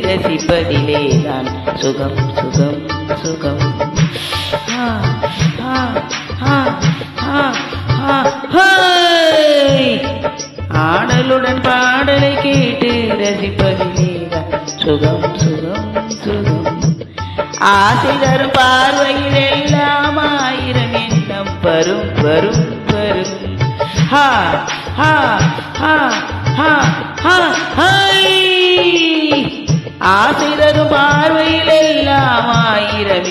ரசிப்பதிலேதான் சுகம் சுகம் சுகம். ஆடலுடன் பாடலை கேட்டு ரசிப்பதிலேதான் சுகம் சுகம் சுகம். ஆசை தரும் பார்வையில் எல்லாம் ஆயிரம் எண்ணம் வரும் வரும் வரும். ஹா ஹா ஹா ஹா ஹா ஹை. ஆசை தரும் பார்வையில் எல்லாம் ஆயிரம்